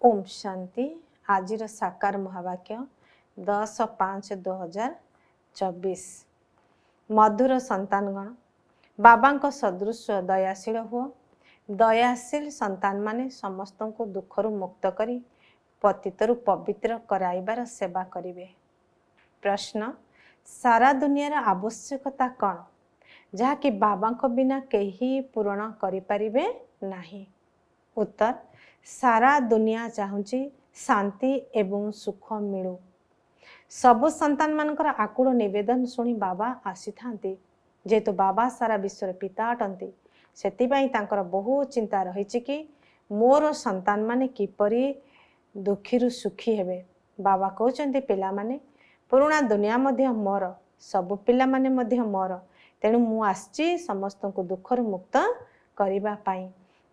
ओम शांति। आज साकार महावाक्य 10/5/2024। मधुर संतानगण बाबा सदृश दयाशील हुओ। दयाशील संतान माने समस्त को दुखरु मुक्त करी पतितरु पवित्र कराइबार सेवा करिवे। प्रश्न, सारा दुनियार आवश्यकता कौन जहाँकि बाबा को बिना कहीं पूरण करिपारिबे नाही? उत्तर, सारा दुनिया चाहूँची शांति एवं सुख मिलू। सबु संतान मानकर आकुल निवेदन सुनी बाबा आसी थांती। जेहेतु बाबा सारा विश्वर पिता अटंती सेतिबाई तांकर बहु चिंता रही कि मोर संतान माने किपरि दुखीरु सुखी हेबे। बाबा कहउचंती पिला माने पुराना दुनिया मध्य मोर, सबु पिला माने मध्य मोर, तेणु मु आसची समस्त को दुखरु मुक्त करिबा पाई।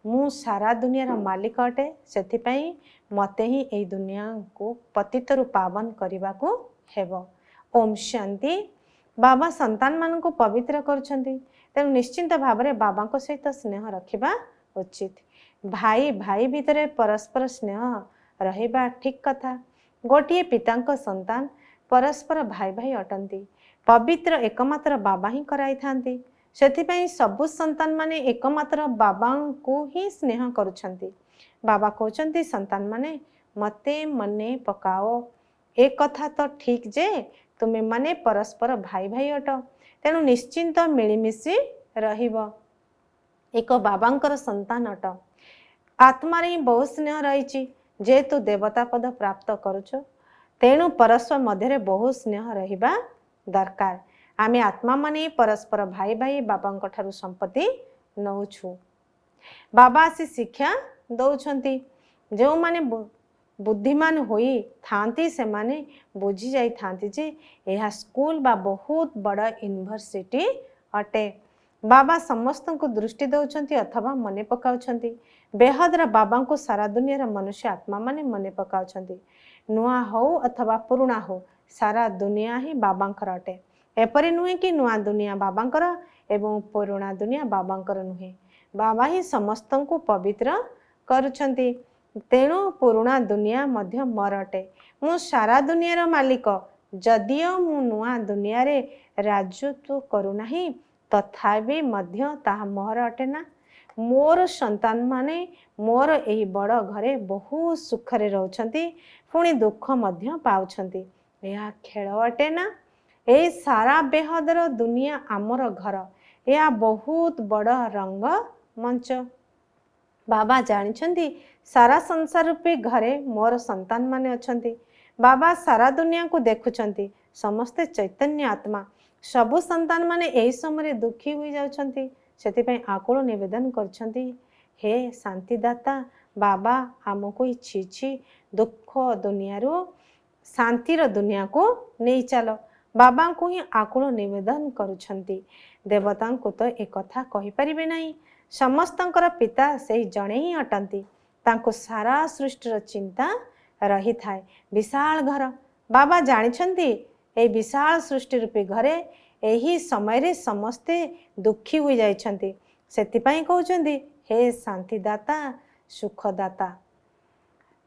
मु सारा दुनियार मालिक अटे, सेथिपाई मते ही एई दुनिया को पतितरु पावन करिबा को हेबो। ओम शांति। बाबा संतान मान को पवित्र करुछंती, तेणु निश्चिंत भावरे बाबा को सहित स्नेह रखिबा उचित। भाई भाई भितरे परस्पर स्नेह रहिबा ठीक कथा। गोटिए पितांक संतान परस्पर भाई भाई अटंती। पवित्र एकमात्र बाबा ही कराई थांती। सेथिपाई सबु संतान माने एकमात्र बाबा को ही स्नेह करुछंती। बाबा कहउचंती संतान माने मते मने पकाओ। एक कथा तो ठीक जे तुमे माने परस्पर भाई भाई अट, तेणु निश्चिंत मिलीमिशी रहिबो। एक बाबांकर संतान अट। आत्मारे ही बहु स्नेह रही। जेहेतु देवता पद प्राप्त करुछ, तेणु परस्पर मध्य बहु स्नेह रहिबा दरकार। आमे आत्मा माने परस्पर भाई भाई बाबा ठारू संपत्ति नौछु। बाबा आसी शिक्षा दौछंती। जो माने बुद्धिमान होई थांती से माने बुझी जाई थांती जे यह स्कूल बा बहुत बड़ा यूनिवर्सिटी अटे। बाबा समस्त को दृष्टि दौछंती अथवा मने पकाउछंती। बेहदरा बाबा को सारा दुनिया मनुष्य आत्मा माने मने पकाउछंती। नुआ हो अथवा पुराना हो, सारा दुनिया ही बाबांकर अटे। एपरि नुहे कि नुआ दुनिया बाबांकर एवं पुराना दुनिया बाबांकर नुहे। बाबा ही समस्त को पवित्र करुछंती। तेणु पुराना दुनिया मध्य मोर अटे। मु सारा दुनियार मालिक। जदियो मु नुआ दुनिया रे राजत्व करूनाही, तथापि मध्य ताहा मोर अटे ना। मोर संतान माने मोर एही बड़ घरे बहु सुखरे रहउछंती, पुणी दुख मध्य पाउछंती। यह खेल अटे ना? ए सारा बेहदर दुनिया आमर घर। यह बहुत बड़ रंग मंच। बाबा जानिछंती सारा संसार रूपी घरे मोर संतान माने अछंती। बाबा सारा दुनिया को देखुछंती। समस्ते चैतन्य आत्मा। सबु संतान माने एही समय दुखी हुई जाउछंती। सेतिपई आकुल निवेदन करछंती, हे शांतिदाता बाबा आमको छी दुख दुनिया रो शांतिर दुनिया को नहीं चलो। बाबा को ही आकुल निवेदन करुछंती। देवता को तो एक कथा कहि परिबे नहीं। समस्तंकर पिता से जणे ही अटंती। तांको सारा सृष्टिर चिंता रही थाए। विशाल घर। बाबा जानिछंती ए विशाल सृष्टि रूपी घरे एही समय रे समस्ते दुखी हुई जाइछंती। सेतिपई कहउछंती, हे शांतिदाता सुखदाता।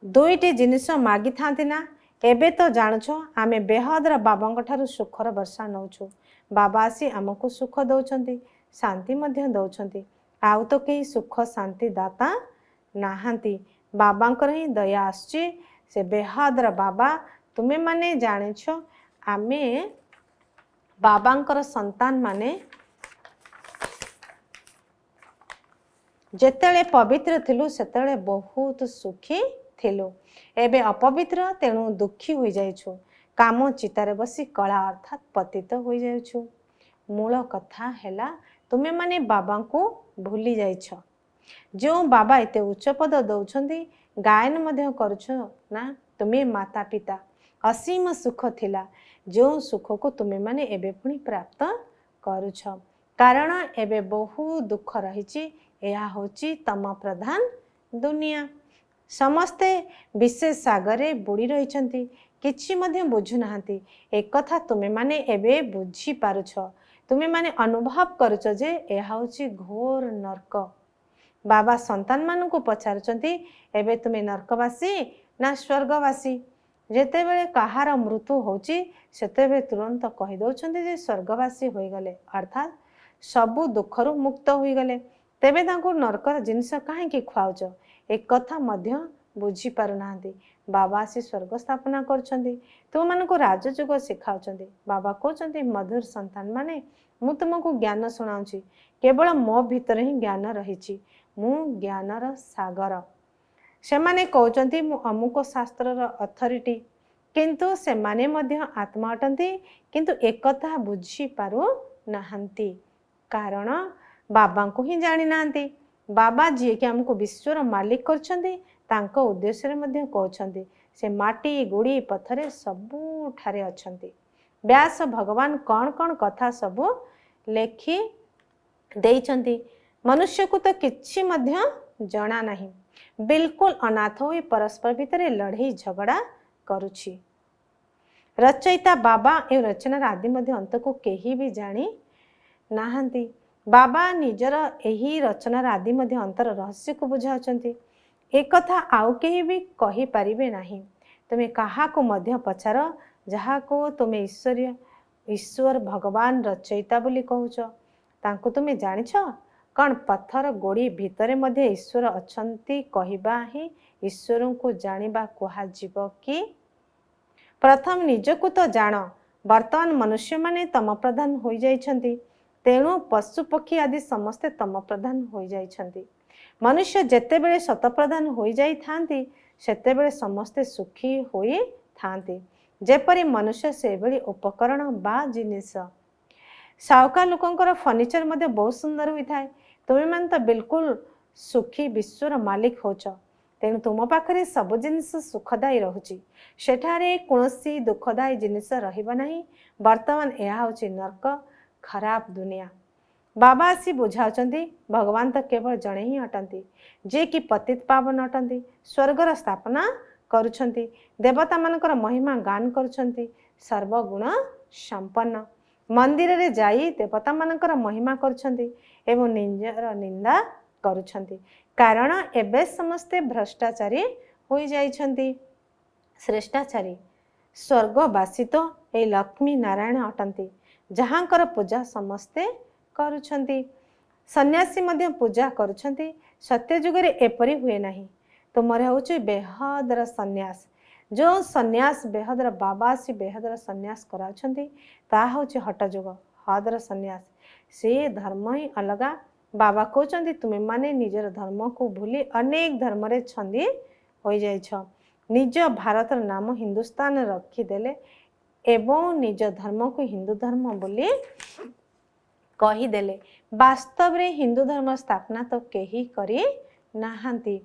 दुईटी जिनिस मागी थांती ना। एबे तो जानुछ आमे बेहदर बाबा ठारू सुखर वर्षा नौछु। बाबा आसी आमको सुख दौछंती, शांति मध्य दौछंती। आउ तो कहीं सुख शांति दाता नाहांती। बाबांकर ही दया आसची। से बेहदर बाबा तुमे माने जानिछ आमे बाबांकर संतान माने जेतेले पवित्र थिलु सेतेले बहुत सुखी थिलु। एबे अपवित्र, तेणु दुखी हो जाइछु। काम चितारे बसी कला अर्थात पतित हो जाइछु। मूल कथा हैला तुमे माने बाबा को भूली जाइछ। जो बाबा एते उच्च पद दौछंती, गायन मध्य करुछ ना, तुमे माता पिता असीम सुख थिला। जो सुख को तुमे माने एबे पुणी प्राप्त करुछ। कारण एबे बहु दुख रहिछि। यह होची तम प्रधान दुनिया। समस्ते विशेष सागरे बुड़ी रहिछंती, किछि मध्य बुझु नाहांती। एक कथा तुमे माने एबे बुझी पारुछ। तुमे माने अनुभव करुछ जे यह होची घोर नरक। बाबा संतान मानू पचारुचंती एबे तुमे नरकवासी ना स्वर्गवासी। जेतेबेले कहार मृत्यु होची सेतेबेले तुरंत कहि दउछंती जे स्वर्गवासी होई गले, अर्थात सबु दुखरु मुक्त होई गले। तेबे तांको नरकर जिनिस काहेकि खुआउच एक कथा मध्य बुझी पारु नाहंती। बाबा आसी स्वर्ग स्थापना करछंती, तुम मानको राजयोग शिखाउछंती। बाबा कहउछंती मधुर संतान माने मु तुमको ज्ञान सुनाउची, केवल मो भितर ही ज्ञान रहिची, मु ज्ञानर सागर। सेमाने कहउछंती मु अमुक शास्त्रर अथॉरिटी, किंतु सेमाने मध्य आत्मा अटंती, किंतु एक कथा बुझी पारु नाहंती, कारण बाबा को ही जानी नाहंती। बाबा जी कि हमको विश्वर मालिक करछंती तांको उद्देश्य मध्ये कहउछंती से माटी गुड़ी पथरे सबु ठारे अछंती। व्यास भगवान कौन कौन कथा सबु लेखी देइछंती, मनुष्य को तो किछि मध्य जना नहीं, बिल्कुल अनाथ होई परस्पर भितर लड़ई झगड़ा करुछि। रचयिता बाबा ए रचनार आदि मध्य अंत को केही भी जानी नाहंती। बाबा निजर एही रचनार आदि मध्य अंतर रहस्य को बुझाउछंती। एक कथा आउ केही भी कही पारिबे नाही। तुमे काहा को मध्य पचार जहा को तुमे ईश्वर भगवान रचयिता बोली कहूछ, तांको तुमे जानिछ कौन पत्थर गोड़ी भितरे मध्य ईश्वर अछंती कहिबा ही ईश्वर को जानिबा कुहाजिबो कि? प्रथम निजको तो जान। वर्तमान मनुष्य माने तम प्रधान होई जाइछंती, तेणु पशु पक्षी आदि समस्ते तम प्रधान होई जाइछंती। मनुष्य जेतेबेले शतप्रधान होई जाई थांती सेतेबेले समस्ते सुखी होई थांती। जेपरि मनुष्य सेभଳି उपकरण बा जिनिस। सावकार लोकंकर फर्निचर मध्ये बहुत सुंदर होई थाए, तुमे मान तो बिल्कुल सुखी विश्वर मालिक होच, तेणु तुम पाखरे सब जिनिस सुखदायी रहुची, सेठारे कोनोसी दुखदायी जिनिस रहिबा नाही। वर्तमान एहा होची नरक, खराब दुनिया। बाबा आसी बुझाउचंती भगवान तो केवल जणे ही अटंती, जे कि पतित पावन अटंती, स्वर्गर स्थापना करुछंती, देवता मानकर महिमा गान करुछंती, सर्वगुण संपन्न। मंदिर रे जाई देवता मानकर महिमा करुछंती एवं निजर निंदा करुछंती, कारण एबे समस्ते भ्रष्टाचारी होई जाइछंती। श्रेष्ठाचारी स्वर्गवासी तो ए लक्ष्मी नारायण अटंती, जहांकर पूजा समस्ते करुछंती। सन्यासी मध्य पूजा करुछंती। सत्य जुगरे एपरि हुए नाही। तुमर होउची बेहदर सन्यास, जो सन्यास बेहदर बाबा से बेहदर सन्यास कराउछंती ता होउची हट जुग, हदर सन्यास। से धर्म ही अलगा। बाबा कहउछंती तुमे माने निजर धर्म को भूली अनेक धर्म रे छंदी होई जाइछ। निज भारतर नाम हिंदुस्तान रखिदेले एवं निज धर्म को हिंदू धर्म बोली कहीदेले। वास्तव रे हिंदू धर्म स्थापना तो केही करी नाहंती।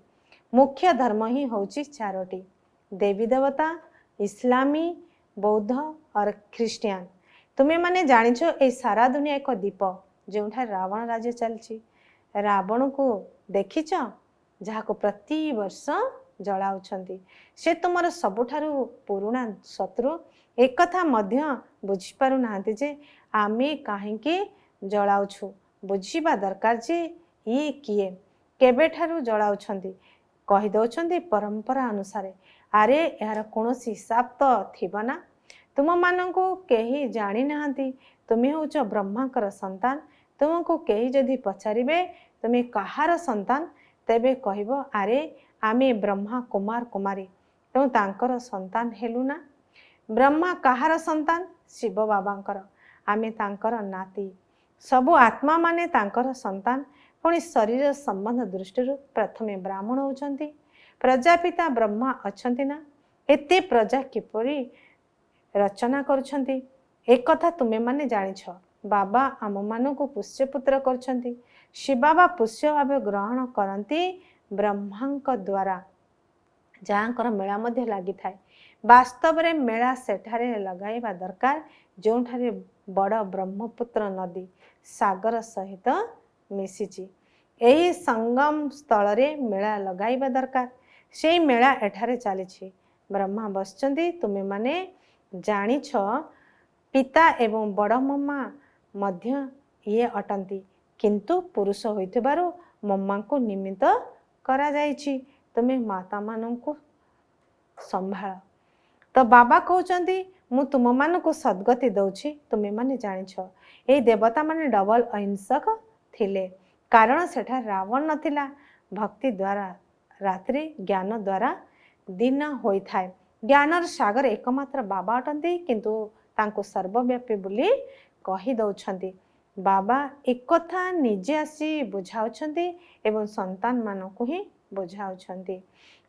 मुख्य धर्म ही होची चारोटी, देवी देवता, इस्लामी, बौद्ध और ख्रिस्टियान। तुमे माने जानिछो ए सारा दुनिया एक दीप जोठा रावण राज्य चलची। रावण को देखिछ, जहा को प्रति वर्ष जलाउछंती, से तुमर सबुठारु पुराना शत्रु। एक कथा मध्य बुझी पारु नाहंती जे आमे काहेकि जलाउछु। बुझीबा दरकार जे ये किए केबेठारु जलाउछंती, कहि दउछंती परंपरा अनुसार। अरे यार कोनोसी हिसाब तो थिबा ना। तुम मानंको केही जानी नाहंती तुमे होउछ ब्रह्माकर संतान। तुमको केही जदि पचारिबे तुमे कहार संतान, तेबे कहबो अरे आमे ब्रह्मा कुमार कुमारी, तेणु तांकर संतान हेलु ना। ब्रह्मा कहार संतान? शिव बाबांकर। आमे तांकर नाती। सबु आत्मा माने तांकर संतान। पुणी शरीर संबंध दृष्टि प्रथमे ब्राह्मण होउछंती। प्रजापिता ब्रह्मा अछंती ना। एते प्रजा किपरि रचना करुछंती एक कथा तुमे माने जानिछ। बाबा आम मानकु पुष्यपुत्र करछंती। शिव बाबा पुष्य भाव ग्रहण करती ब्रह्मांक द्वारा, जहाँकर मेला मध्य लगी थाए। वास्तव रे मेला सेठारे लगाइबा दरकार जोठारे बड़ ब्रह्मपुत्र नदी सागर सहित मिशिची। एही संगम स्थल रे मेला लगाइबा दरकार। से मेला एठारे चलीछि। ब्रह्मा बसचंती। तुमे माने जानिछ पिता एवं बड़ मम्मा मध्य ये अटंती, किंतु पुरुष होइथिबारु मम्मा को निमित्त करा जाइछि तुमे माता मानन को संभाळ। तो बाबा कहउचंदी मु तुम मान को सद्गति दउछि तुमे माने जानिछ ए देवता माने डबल अहिंसक थिले कारण सेठा रावण नथिला। भक्ति द्वारा रात्रि ज्ञान द्वारा दिन होई थाए। ज्ञानर सागर एकमात्र बाबा अटंती किंतु तांको सर्वव्यापी बोली कही दउछंती। बाबा एक कथा निजे आसी बुझाउछंती एवं संतान मानकु ही बुझाउछंती।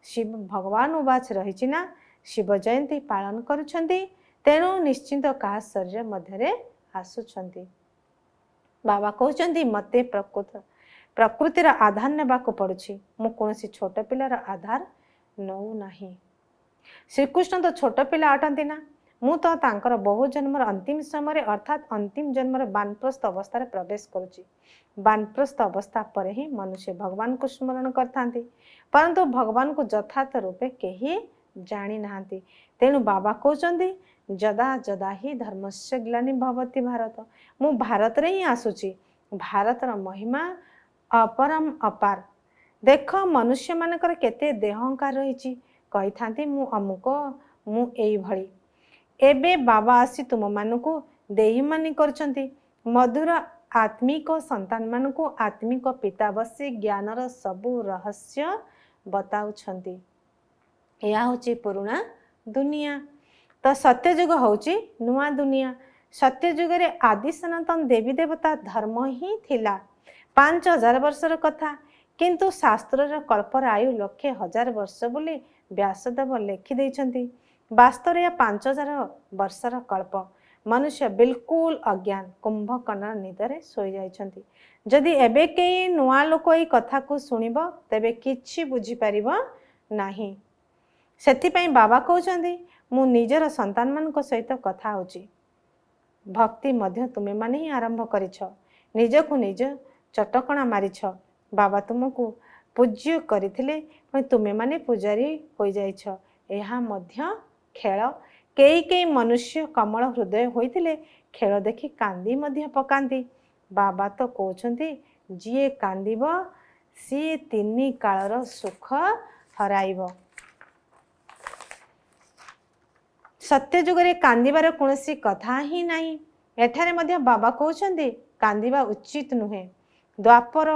शिव भगवान उवाच रहिछि ना शिव जयंती पालन करुछंती तेणु निश्चिंत का शरीर मध्यरे आसुछंती। बाबा कहउछंती मते प्रकृतिर आधार नेबाको पड़ुछि मु कोनोसी छोट पिलार आधार नौ नाही। श्रीकृष्ण तो छोट पिला अटंती ना मु तो तांकर बहु जन्मर अंतिम समय अर्थात अंतिम जन्मर बानप्रस्थ अवस्था प्रवेश करुछि। बानप्रस्थ अवस्था पर ही मनुष्य भगवान को स्मरण करथांती परंतु भगवान को यथार्थ रूपे केही जानी नाहांती। तेणु बाबा कहउचंदी जदा जदा ही धर्मस्य ग्लानि भवति भारत मु भारत रे ही आसुची। भारतर महिमा अपरम अपार। देख मनुष्य मानकर केते देहंकार रहिछि कहि थांती मु अमुक मु एई भଳି। एबे बाबा आसी तुम मानकु देही मानि करछंती मधुर आत्मिक संतान मानकु आत्मिक पिता बसी ज्ञानर सबु रहस्य बताउछंती। या होची पुराना दुनिया तो सत्य युग होची नुआ दुनिया। सत्य युग रे आदि सनातन देवी देवता धर्म ही थिला 5000 वर्षर कथा किंतु शास्त्र कल्पर आयु लक्षे हजार वर्ष बोली व्यासदेव लिखि देइछंती। वास्तव में 5000 वर्षर कल्प मनुष्य बिल्कुल अज्ञान कुंभकर्ण निदरे सोई जाइछंती। जदि एबे के नुआ लोक ई कथा को सुनिबो तेबे किछि बुझी परिबो नाही। सेथिपई बाबा कहउछंती मु निजर संतान मान को सहित कथा होची। भक्ति मध्य तुमे माने ही आरंभ करिछ निजकु निज चटकणा मारिछ। बाबा तुमको पूज्य करथिले तुमे माने पुजारी होई जाइछ। एहा मध्य खेल कई मनुष्य कमल हृदय होइथिले खेल देखि कांदी मध्य पकांती। बाबा तो कहउछंती जिए कांदीब सी तिनी कालर सुख हराइब। सत्य जुगरे कांदीबार कोनोसी कथा ही नाही। एठारे मध्य बाबा कहउछंती कांदीबा उचित नुहे। द्वापर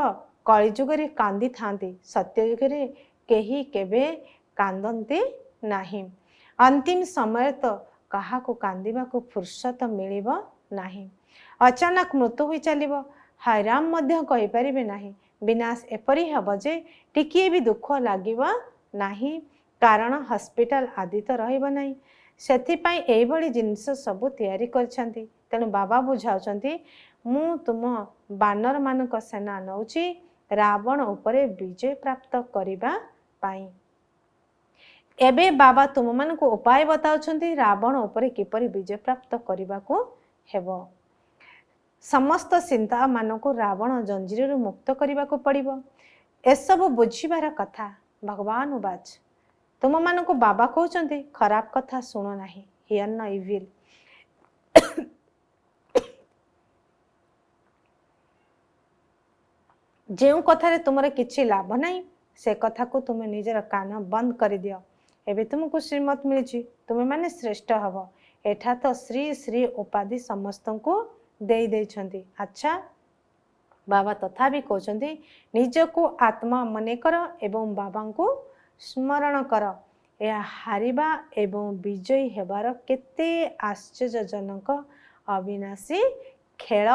कली जुगरे कांदी थांती सत्य जुगरे केही केबे कांदंती नाही। अंतिम समय तो कहा को कांदीबा को फुर्सत मिलिब नाही। अचानक मृत्यु होई चलिब हैराम मध्य कहि परिबे नाही। विनाश एपरि हब जे टिकिए भी दुख लागिब नाही कारण हॉस्पिटल आदि तो रहइब नाही। सेथिपाई एई भली जिनिस सब तैयारी करछंती। तेणु बाबा बुझाउछंती मु तुम बानर मानक सेना नौची रावण उपरे विजय प्राप्त करिबा पाई। एबे बाबा तुम मानक उपाय बताउछंती रावण उपरे किपरि विजय प्राप्त करिबा को हेबो। समस्त चिंता मानक रावण जंजीर मुक्त करिबा को पड़िबो। एसब बुझिबार कथा भगवान उवाच तुम मानक बाबा कहउछंती खराब कथा सुनो नाही हियर न इविल। जेउ कथारे तुमरे किछि लाभ नाही से कथा को तुमे निजर कान बंद कर दियो। एबे तुमको श्रीमत मिलिछि तुमे माने श्रेष्ठ हबो। एठा तो श्री श्री उपाधि समस्त को देई देइछंती। अच्छा बाबा तथा भी कहउछंती निजको आत्मा मने कर एवं बाबा को स्मरण कर। यह हारिबा एवं विजयी हेबार केते आश्चर्यजनक अविनाशी खेल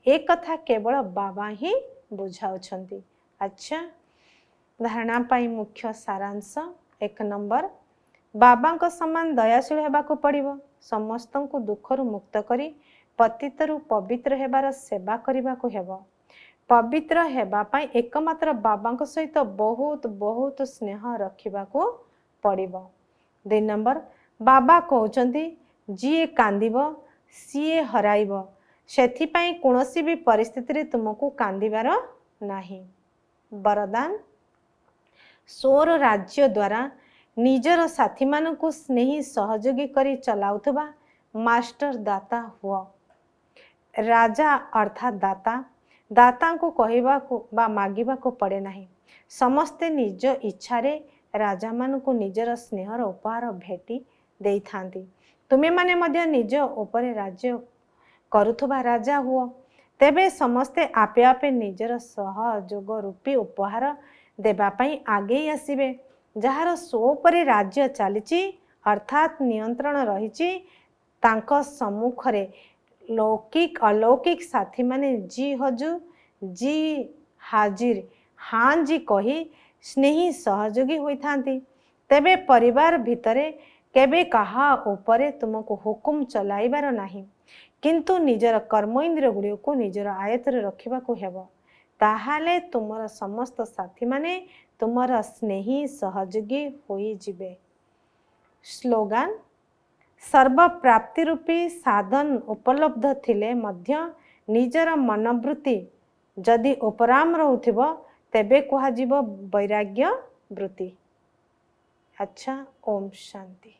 एक कथा केवल बाबा ही बुझाउछंती। अच्छा धारणा पाई मुख्य सारांश 1 नंबर बाबा को समान दयाशील हेबाको पड़िबो। समस्त को दुखरु मुक्त करी पतितरु पवित्र हेबार सेवा करिबा को हेबो। पवित्र हेबा पाई एकमात्र बाबा को सहित बहुत बहुत स्नेह रखिबा को पड़िबो। 2 नंबर बाबा कहउछंती जिए कांदीबो सीए हराइबो। सेथिपाई कोनोसी भी परिस्थिति रे तुमको कांदीबार नाही। वरदान सोर राज्य द्वारा निजर साथी मान को स्नेही सहयोगी करी चलाउथबा मास्टर दाता हुआ। राजा अर्थात दाता दातांको कहिबाको बा मागिबाको पड़े नाही। समस्ते निज इच्छारे राजा मानकु निजर स्नेहर उपहार भेटी देई थांती। तुमे माने मध्य निज उपरे राज्य करुथुबा राजा हुओ, तेबे समस्ते आपे आपे निजर सहयोग रूपी उपहार देबा पई आगे आसीबे। जहार सो परे राज्य चलीची अर्थात नियंत्रण रहीची, तांको सम्मुखरे लौकिक अलौकिक साथी माने जी हजू जी हाजिर हाँ जी कही स्नेही सहयोगी होई थांती। तेबे परिवार भितरे केबे कहा उपरे तुमको हुकुम चलाइबार नाही, किंतु निजर कर्म इंद्रिय गुड़ी को निजर आयतर रखा हेब। ताहाले तुमर समस्त साथी माने तुमर स्नेही सहयोगी होई जिबे। स्लोगान सर्व प्राप्ति रूपी साधन उपलब्ध थिले मध्य निजर मनोवृत्ति जदि उपराम रहउथिबो तेबे कहा जीव वैराग्य वृत्ति। अच्छा, ओम शांति।